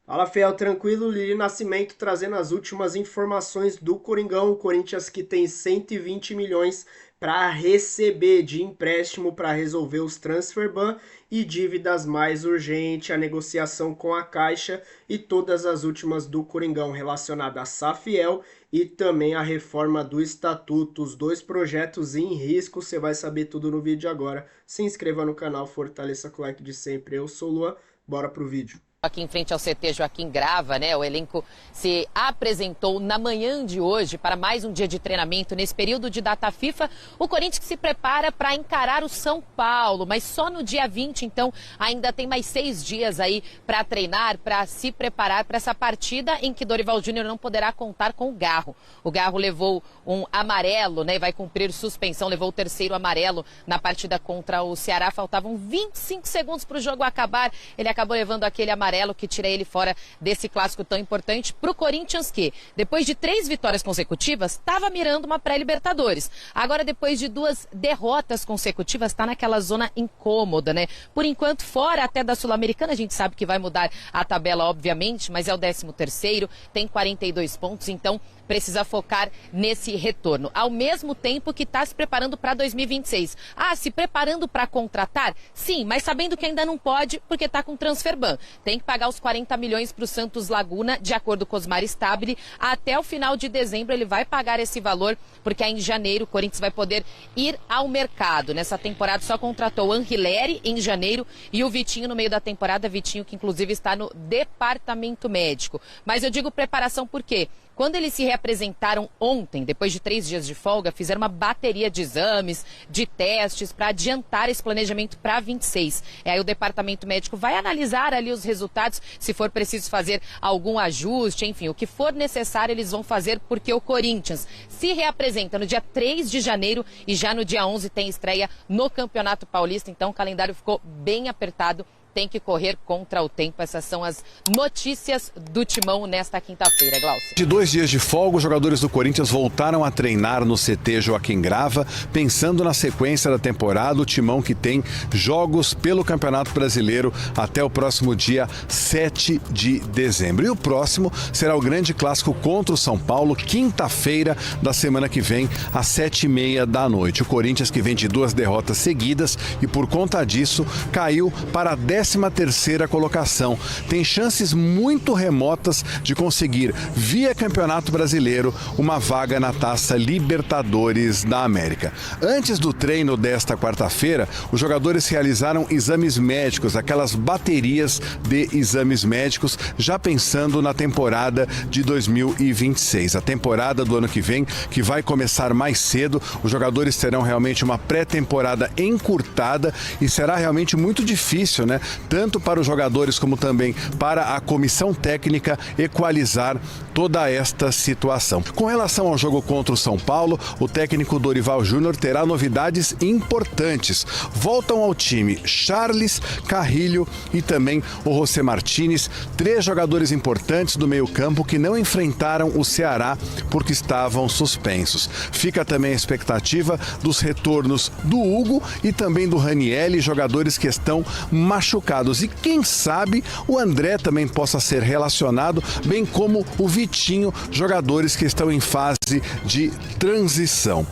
Fala, Fiel, tranquilo? Lili Nascimento trazendo as últimas informações do Coringão. O Corinthians que tem 120 milhões para receber de empréstimo para resolver os transfer ban e dívidas mais urgentes, a negociação com a Caixa e todas as últimas do Coringão relacionadas a Safiel e também a reforma do Estatuto. Os dois projetos em risco, você vai saber tudo no vídeo agora. Se inscreva no canal, fortaleça com o like de sempre. Eu sou o Luan, bora pro vídeo. Aqui em frente ao CT Joaquim Grava, né? O elenco se apresentou na manhã de hoje para mais um dia de treinamento nesse período de data FIFA. O Corinthians que se prepara para encarar o São Paulo, mas só no dia 20, então ainda tem mais 6 dias aí para treinar, para se preparar para essa partida em que Dorival Júnior não poderá contar com o Garro. O Garro levou um amarelo, né? Vai cumprir suspensão, levou o terceiro amarelo na partida contra o Ceará. Faltavam 25 segundos para o jogo acabar. Ele acabou levando aquele amarelo que tira ele fora desse clássico tão importante para o Corinthians que, depois de 3 vitórias consecutivas, estava mirando uma pré-Libertadores. Agora, depois de 2 derrotas consecutivas, está naquela zona incômoda, né? Por enquanto, fora até da Sul-Americana, a gente sabe que vai mudar a tabela, obviamente, mas é o 13º, tem 42 pontos, então precisa focar nesse retorno. Ao mesmo tempo que está se preparando para 2026. Se preparando para contratar? Sim, mas sabendo que ainda não pode porque está com transfer ban. Tem que pagar os 40 milhões para o Santos Laguna, de acordo com o Osmar Stabile. Até o final de dezembro ele vai pagar esse valor, porque aí em janeiro o Corinthians vai poder ir ao mercado. Nessa temporada só contratou o Anrileri em janeiro e o Vitinho no meio da temporada. Vitinho que inclusive está no departamento médico. Mas eu digo preparação por quê? Quando eles se reapresentaram ontem, depois de 3 dias de folga, fizeram uma bateria de exames, de testes, para adiantar esse planejamento para 26. Aí o departamento médico vai analisar ali os resultados, se for preciso fazer algum ajuste, enfim, o que for necessário eles vão fazer, porque o Corinthians se reapresenta no dia 3 de janeiro e já no dia 11 tem estreia no Campeonato Paulista, então o calendário ficou bem apertado. Tem que correr contra o tempo. Essas são as notícias do Timão nesta quinta-feira, Glaucio. De 2 dias de folga, os jogadores do Corinthians voltaram a treinar no CT Joaquim Grava, pensando na sequência da temporada. O Timão que tem jogos pelo Campeonato Brasileiro até o próximo dia 7 de dezembro. E o próximo será o grande clássico contra o São Paulo, quinta-feira da semana que vem, às 7h30 da noite. O Corinthians que vem de 2 derrotas seguidas e por conta disso caiu para a 13ª colocação. Tem chances muito remotas de conseguir, via Campeonato Brasileiro, uma vaga na Taça Libertadores da América. Antes do treino desta quarta-feira, os jogadores realizaram exames médicos, aquelas baterias de exames médicos, já pensando na temporada de 2026. A temporada do ano que vem, que vai começar mais cedo, os jogadores terão realmente uma pré-temporada encurtada e será realmente muito difícil, né? Tanto para os jogadores como também para a comissão técnica equalizar toda esta situação. Com relação ao jogo contra o São Paulo, o técnico Dorival Júnior terá novidades importantes. Voltam ao time Charles, Carrilho e também o José Martínez, 3 jogadores importantes do meio-campo que não enfrentaram o Ceará porque estavam suspensos. Fica também a expectativa dos retornos do Hugo e também do Ranielli, jogadores que estão machucados. E quem sabe o André também possa ser relacionado, bem como o Vitinho, jogadores que estão em fase de transição.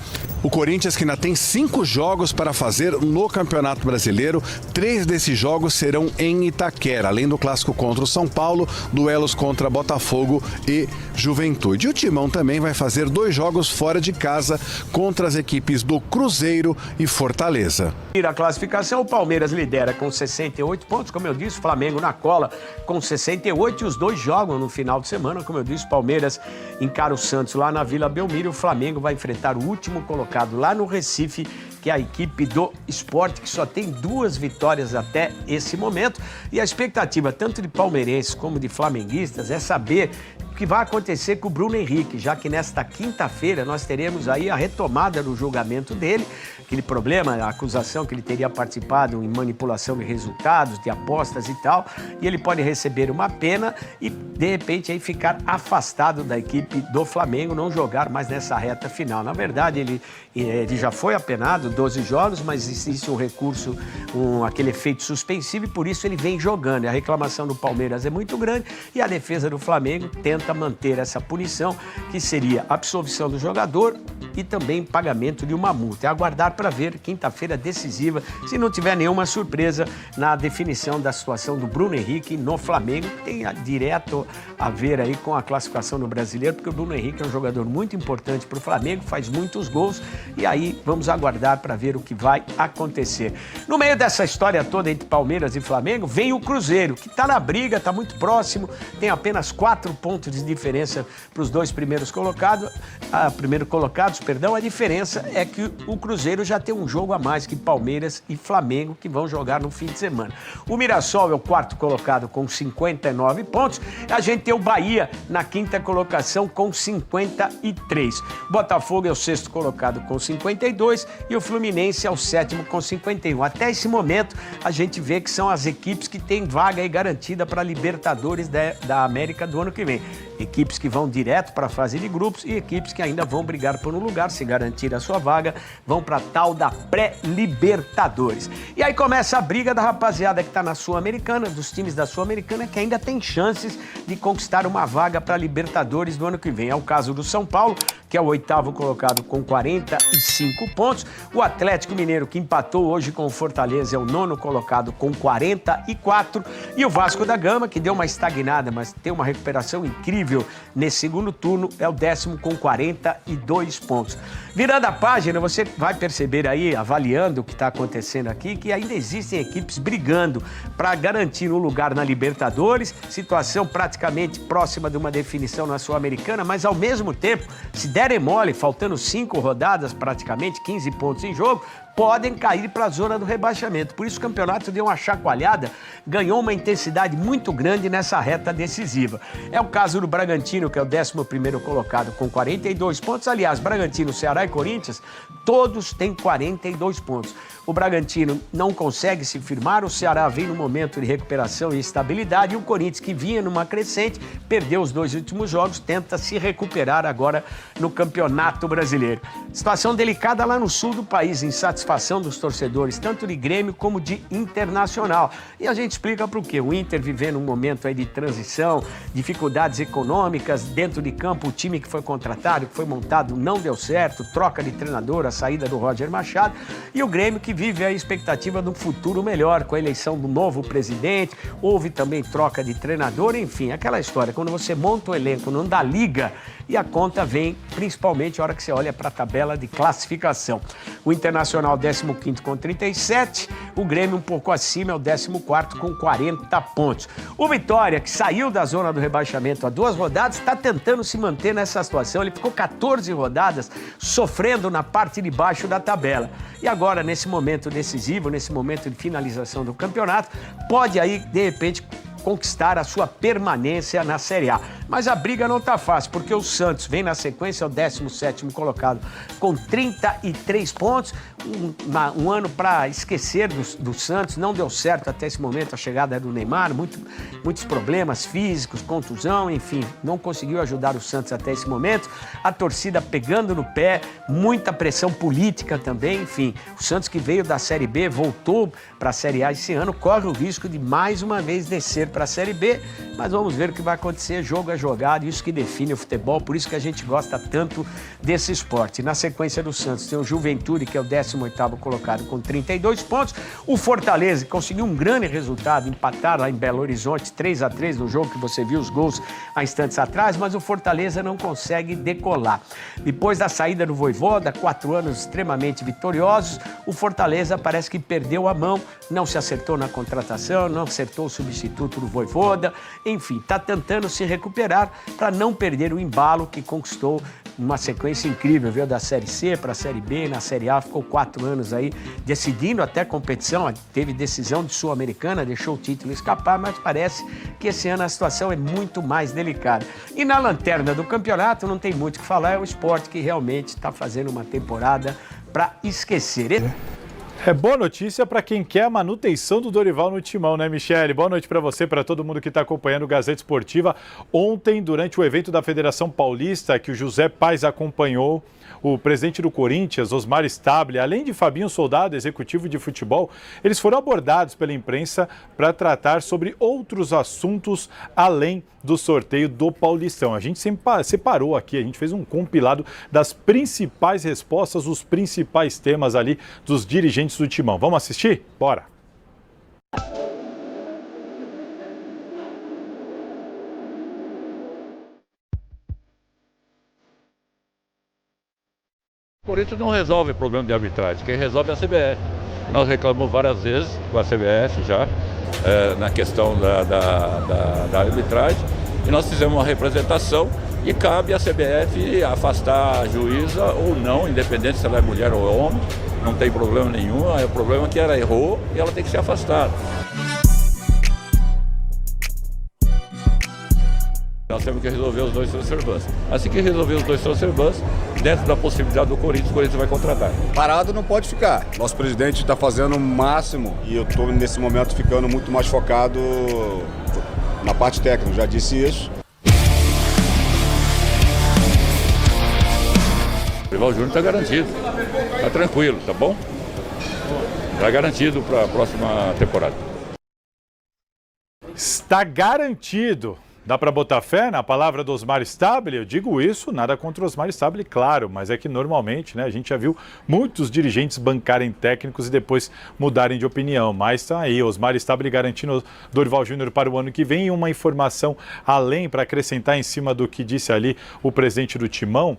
O Corinthians que ainda tem 5 jogos para fazer no Campeonato Brasileiro, 3 desses jogos serão em Itaquera, além do clássico contra o São Paulo, duelos contra Botafogo e Juventude. E o Timão também vai fazer 2 jogos fora de casa contra as equipes do Cruzeiro e Fortaleza. A classificação, o Palmeiras lidera com 68 pontos, como eu disse, o Flamengo na cola com 68 e os 2 jogam no final de semana, como eu disse, o Palmeiras encara o Santos lá na Vila Belmiro, o Flamengo vai enfrentar o último colocado lá no Recife, que é a equipe do Sport, que só tem 2 vitórias até esse momento. E a expectativa tanto de palmeirenses como de flamenguistas é saber que vai acontecer com o Bruno Henrique, já que nesta quinta-feira nós teremos aí a retomada do julgamento dele, aquele problema, a acusação que ele teria participado em manipulação de resultados, de apostas e tal, e ele pode receber uma pena e, de repente, aí ficar afastado da equipe do Flamengo, não jogar mais nessa reta final. Na verdade, ele já foi apenado, 12 jogos, mas existe um recurso, aquele efeito suspensivo, e por isso ele vem jogando. E a reclamação do Palmeiras é muito grande e a defesa do Flamengo tenta manter essa punição, que seria absolvição do jogador e também pagamento de uma multa. É aguardar para ver, quinta-feira decisiva, se não tiver nenhuma surpresa na definição da situação do Bruno Henrique no Flamengo, que tem direto a ver aí com a classificação no Brasileiro, porque o Bruno Henrique é um jogador muito importante para o Flamengo, faz muitos gols, e aí vamos aguardar para ver o que vai acontecer. No meio dessa história toda entre Palmeiras e Flamengo, vem o Cruzeiro, que está na briga, está muito próximo, tem apenas 4 pontos de diferença para os dois primeiros colocados. A diferença é que o Cruzeiro já tem um jogo a mais que Palmeiras e Flamengo, que vão jogar no fim de semana. O Mirassol é o 4º colocado com 59 pontos, a gente tem o Bahia na 5ª colocação com 53. Botafogo é o 6º colocado com 52 e o Fluminense é o 7º com 51. Até esse momento, a gente vê que são as equipes que têm vaga aí garantida para a Libertadores da América do ano que vem. Equipes que vão direto para a fase de grupos e equipes que ainda vão brigar por um lugar, se garantir a sua vaga, vão para a tal da pré-Libertadores. E aí começa a briga da rapaziada que está na Sul-Americana, dos times da Sul-Americana, que ainda tem chances de conquistar uma vaga para a Libertadores do ano que vem. É o caso do São Paulo, que é o 8º colocado com 45 pontos. O Atlético Mineiro, que empatou hoje com o Fortaleza, é o 9º colocado com 44. E o Vasco da Gama, que deu uma estagnada, mas tem uma recuperação incrível nesse segundo turno, é o 10º com 42 pontos. Virando a página, você vai perceber aí, avaliando o que está acontecendo aqui, que ainda existem equipes brigando para garantir um lugar na Libertadores, situação praticamente próxima de uma definição na Sul-Americana, mas ao mesmo tempo, se derem mole, faltando 5 rodadas, praticamente 15 pontos em jogo, podem cair para a zona do rebaixamento. Por isso o campeonato deu uma chacoalhada, ganhou uma intensidade muito grande nessa reta decisiva. É o caso do Bragantino, que é o 11º colocado com 42 pontos. Aliás, Bragantino, Ceará e Corinthians, todos têm 42 pontos. O Bragantino não consegue se firmar, o Ceará vem num momento de recuperação e estabilidade, e o Corinthians, que vinha numa crescente, perdeu os 2 últimos jogos, tenta se recuperar agora no Campeonato Brasileiro. Situação delicada lá no sul do país, insatisfação dos torcedores, tanto de Grêmio como de Internacional. E a gente explica por quê. O Inter vivendo um momento aí de transição, dificuldades econômicas, dentro de campo o time que foi contratado, que foi montado, não deu certo, troca de treinador, a saída do Roger Machado, e o Grêmio que vive a expectativa de um futuro melhor, com a eleição do novo presidente, houve também troca de treinador, enfim, aquela história, quando você monta o elenco, não dá liga, e a conta vem principalmente a hora que você olha para a tabela de classificação. O Internacional 15º com 37, o Grêmio um pouco acima, é o 14º com 40 pontos. O Vitória, que saiu da zona do rebaixamento há 2 rodadas, está tentando se manter nessa situação. Ele ficou 14 rodadas sofrendo na parte de baixo da tabela. E agora, nesse momento decisivo, nesse momento de finalização do campeonato, pode aí, de repente, conquistar a sua permanência na Série A. Mas a briga não está fácil, porque o Santos vem na sequência, é o 17º colocado com 33 pontos. Um ano para esquecer do Santos, não deu certo até esse momento a chegada do Neymar, muitos problemas físicos, contusão, enfim, não conseguiu ajudar o Santos até esse momento. A torcida pegando no pé, muita pressão política também, enfim. O Santos, que veio da Série B, voltou para a Série A esse ano, corre o risco de mais uma vez descer para a Série B, mas vamos ver o que vai acontecer, jogo a jogado, isso que define o futebol, por isso que a gente gosta tanto desse esporte. Na sequência do Santos tem o Juventude, que é o 18º colocado com 32 pontos, o Fortaleza, que conseguiu um grande resultado, empatar lá em Belo Horizonte, 3-3 no jogo que você viu os gols há instantes atrás, mas o Fortaleza não consegue decolar. Depois da saída do Vojvoda, 4 anos extremamente vitoriosos, o Fortaleza parece que perdeu a mão, não se acertou na contratação, não acertou o substituto do Vojvoda, enfim, está tentando se recuperar para não perder o embalo que conquistou uma sequência incrível, veio da Série C para a Série B, na Série A ficou 4 anos aí decidindo até competição, teve decisão de Sul-Americana, deixou o título escapar, mas parece que esse ano a situação é muito mais delicada. E na lanterna do campeonato não tem muito o que falar, é o Sport que realmente está fazendo uma temporada para esquecer. É boa notícia para quem quer a manutenção do Dorival no timão, né, Michele? Boa noite para você, para todo mundo que está acompanhando o Gazeta Esportiva. Ontem, durante o evento da Federação Paulista, que o José Paes acompanhou, o presidente do Corinthians, Osmar Stabile, além de Fabinho Soldado, executivo de futebol, eles foram abordados pela imprensa para tratar sobre outros assuntos além do sorteio do Paulistão. A gente separou aqui, a gente fez um compilado das principais respostas, os principais temas ali dos dirigentes do Timão. Vamos assistir? Bora! O Corinthians não resolve o problema de arbitragem, quem resolve é a CBF. Nós reclamamos várias vezes com a CBF já, na questão da arbitragem, e nós fizemos uma representação e cabe à CBF afastar a juíza ou não, independente se ela é mulher ou homem, não tem problema nenhum, o problema é que ela errou e ela tem que ser afastada. Nós temos que resolver os 2 transfer bans. Assim que resolver os 2 transfer bans, dentro da possibilidade do Corinthians, o Corinthians vai contratar. Parado não pode ficar. Nosso presidente está fazendo o máximo e eu estou nesse momento ficando muito mais focado na parte técnica, já disse isso. O Dorival Júnior está garantido, está tranquilo, tá bom? Está garantido para a próxima temporada. Está garantido. Dá para botar fé na palavra do Osmar Stabile? Eu digo isso, nada contra o Osmar Stabile, claro, mas é que normalmente, né, a gente já viu muitos dirigentes bancarem técnicos e depois mudarem de opinião. Mas tá aí, Osmar Stabile garantindo o Dorival Júnior para o ano que vem. E uma informação além para acrescentar em cima do que disse ali o presidente do Timão,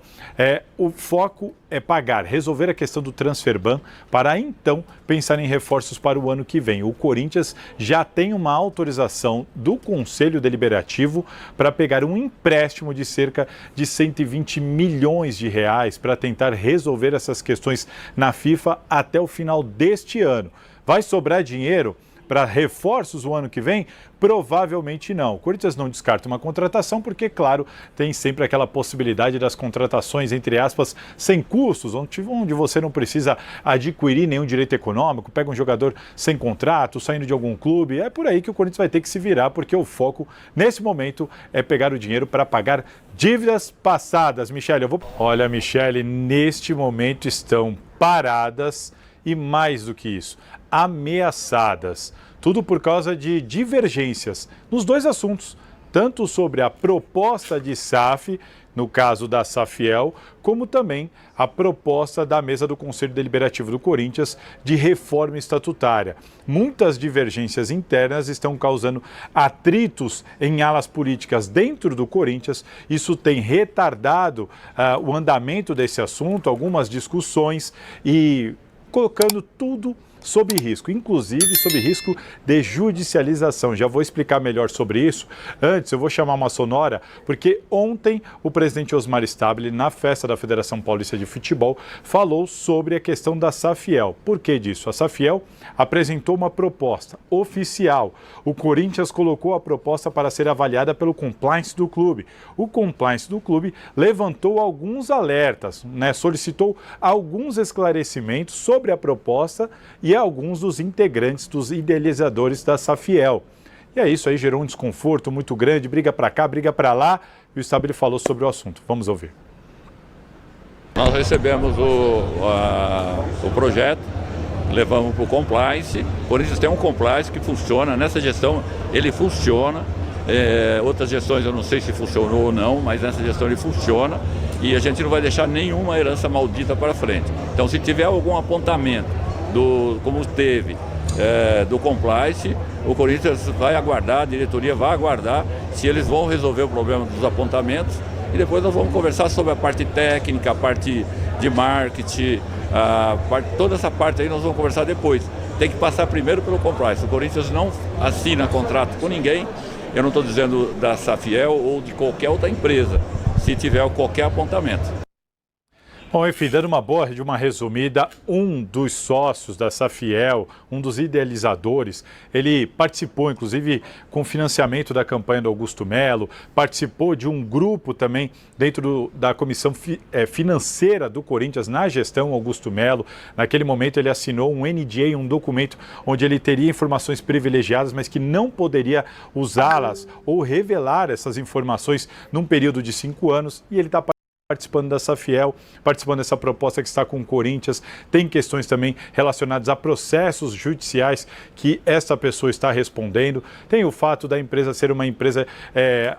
o foco é pagar, resolver a questão do transfer ban para então pensar em reforços para o ano que vem. O Corinthians já tem uma autorização do Conselho Deliberativo para pegar um empréstimo de cerca de 120 milhões de reais para tentar resolver essas questões na FIFA até o final deste ano. Vai sobrar dinheiro para reforços o ano que vem? Provavelmente não. O Corinthians não descarta uma contratação porque, claro, tem sempre aquela possibilidade das contratações, entre aspas, sem custos, onde você não precisa adquirir nenhum direito econômico, pega um jogador sem contrato, saindo de algum clube. É por aí que o Corinthians vai ter que se virar, porque o foco, nesse momento, é pegar o dinheiro para pagar dívidas passadas. Michele, Olha, Michele, neste momento estão paradas e, mais do que isso, ameaçadas. Tudo por causa de divergências nos 2 assuntos, tanto sobre a proposta de SAF, no caso da Safiel, como também a proposta da mesa do Conselho Deliberativo do Corinthians de reforma estatutária. Muitas divergências internas estão causando atritos em alas políticas dentro do Corinthians. Isso tem retardado o andamento desse assunto, algumas discussões e colocando tudo sob risco, inclusive sob risco de judicialização. Já vou explicar melhor sobre isso. Antes, eu vou chamar uma sonora, porque ontem o presidente Osmar Stabile, na festa da Federação Paulista de Futebol, falou sobre a questão da Safiel. Por que disso? A Safiel apresentou uma proposta oficial. O Corinthians colocou a proposta para ser avaliada pelo compliance do clube. O compliance do clube levantou alguns alertas, solicitou alguns esclarecimentos sobre a proposta e alguns dos integrantes, dos idealizadores da Safiel. E é isso aí, gerou um desconforto muito grande, briga para cá, briga para lá, e o Stabile falou sobre o assunto. Vamos ouvir. Nós recebemos o projeto, levamos para o compliance. O Corinthians tem um compliance que funciona, nessa gestão ele funciona. Outras gestões eu não sei se funcionou ou não, mas nessa gestão ele funciona e a gente não vai deixar nenhuma herança maldita para frente. Então, se tiver algum apontamento como teve do compliance, o Corinthians vai aguardar, a diretoria vai aguardar se eles vão resolver o problema dos apontamentos e depois nós vamos conversar sobre a parte técnica, a parte de marketing, toda essa parte aí nós vamos conversar depois. Tem que passar primeiro pelo compliance. O Corinthians não assina contrato com ninguém, eu não estou dizendo da Safiel ou de qualquer outra empresa, se tiver qualquer apontamento. Bom, enfim, dando uma boa de uma resumida, um dos sócios da Safiel, um dos idealizadores, ele participou, inclusive, com financiamento da campanha do Augusto Melo, participou de um grupo também dentro da comissão financeira do Corinthians na gestão Augusto Melo. Naquele momento ele assinou um NDA, um documento onde ele teria informações privilegiadas, mas que não poderia usá-las ou revelar essas informações num período de 5 anos, e ele está participando da Safiel, participando dessa proposta que está com o Corinthians. Tem questões também relacionadas a processos judiciais que essa pessoa está respondendo. Tem o fato da empresa ser uma empresa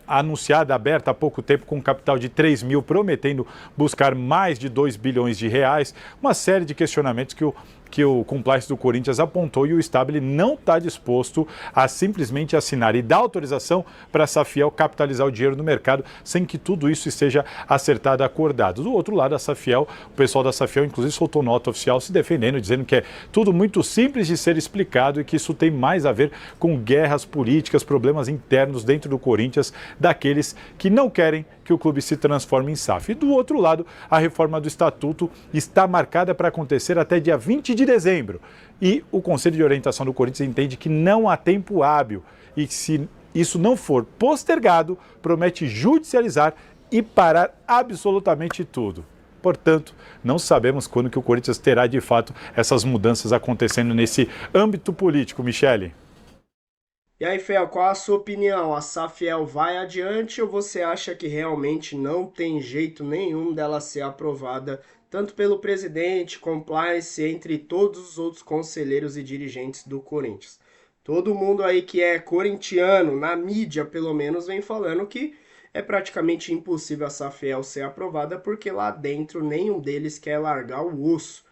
anunciada, aberta há pouco tempo, com um capital de 3 mil, prometendo buscar mais de 2 bilhões de reais. Uma série de questionamentos que o compliance do Corinthians apontou, e o Stabile não está disposto a simplesmente assinar e dar autorização para a Safiel capitalizar o dinheiro no mercado sem que tudo isso esteja acertado, acordado. Do outro lado, a Safiel, o pessoal da Safiel inclusive soltou nota oficial se defendendo, dizendo que é tudo muito simples de ser explicado e que isso tem mais a ver com guerras políticas, problemas internos dentro do Corinthians, daqueles que não querem que o clube se transforme em SAF. E do outro lado, a reforma do Estatuto está marcada para acontecer até dia 20 de dezembro. E o Conselho de Orientação do Corinthians entende que não há tempo hábil. E se isso não for postergado, promete judicializar e parar absolutamente tudo. Portanto, não sabemos quando que o Corinthians terá de fato essas mudanças acontecendo nesse âmbito político, Michele. E aí, Fel, qual a sua opinião? A Safiel vai adiante ou você acha que realmente não tem jeito nenhum dela ser aprovada, tanto pelo presidente, compliance, entre todos os outros conselheiros e dirigentes do Corinthians? Todo mundo aí que é corintiano, na mídia pelo menos, vem falando que é praticamente impossível a Safiel ser aprovada porque lá dentro nenhum deles quer largar o osso.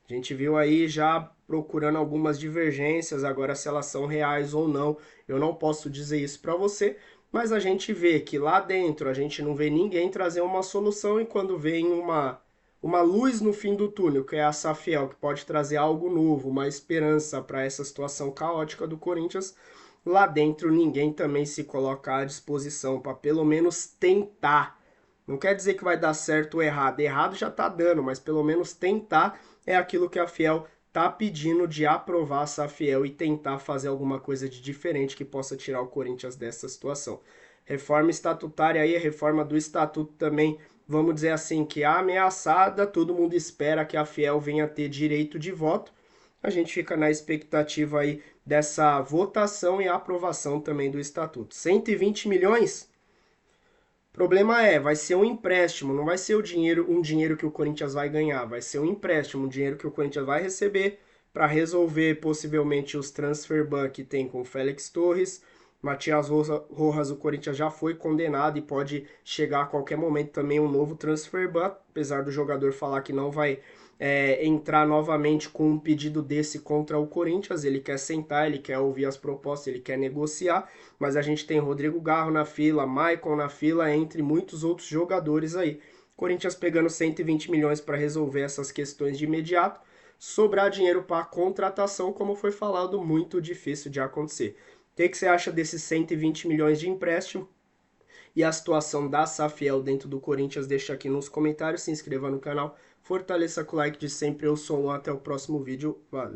A gente viu aí já procurando algumas divergências, agora se elas são reais ou não, eu não posso dizer isso para você, mas a gente vê que lá dentro a gente não vê ninguém trazer uma solução, e quando vem uma luz no fim do túnel, que é a Safiel, que pode trazer algo novo, uma esperança para essa situação caótica do Corinthians, lá dentro ninguém também se coloca à disposição para pelo menos tentar. Não quer dizer que vai dar certo ou errado. Errado já está dando, mas pelo menos tentar é aquilo que a Fiel está pedindo, de aprovar a Safiel e tentar fazer alguma coisa de diferente que possa tirar o Corinthians dessa situação. Reforma estatutária aí, a reforma do estatuto também, vamos dizer assim, que é ameaçada, todo mundo espera que a Fiel venha ter direito de voto. A gente fica na expectativa aí dessa votação e aprovação também do estatuto. 120 milhões? O problema vai ser um empréstimo, não vai ser um dinheiro que o Corinthians vai ganhar, vai ser um empréstimo, um dinheiro que o Corinthians vai receber para resolver possivelmente os transfer ban que tem com o Félix Torres. Matias Rojas, o Corinthians já foi condenado e pode chegar a qualquer momento também um novo transfer ban, apesar do jogador falar que não vai entrar novamente com um pedido desse contra o Corinthians. Ele quer sentar, ele quer ouvir as propostas, ele quer negociar, mas a gente tem Rodrigo Garro na fila, Maicon na fila, entre muitos outros jogadores aí. Corinthians pegando 120 milhões para resolver essas questões de imediato, sobrar dinheiro para contratação, como foi falado, muito difícil de acontecer. O que você acha desses 120 milhões de empréstimo? E a situação da Safiel dentro do Corinthians, deixa aqui nos comentários, se inscreva no canal, fortaleça com o like de sempre. Eu sou o Luan, até o próximo vídeo, valeu!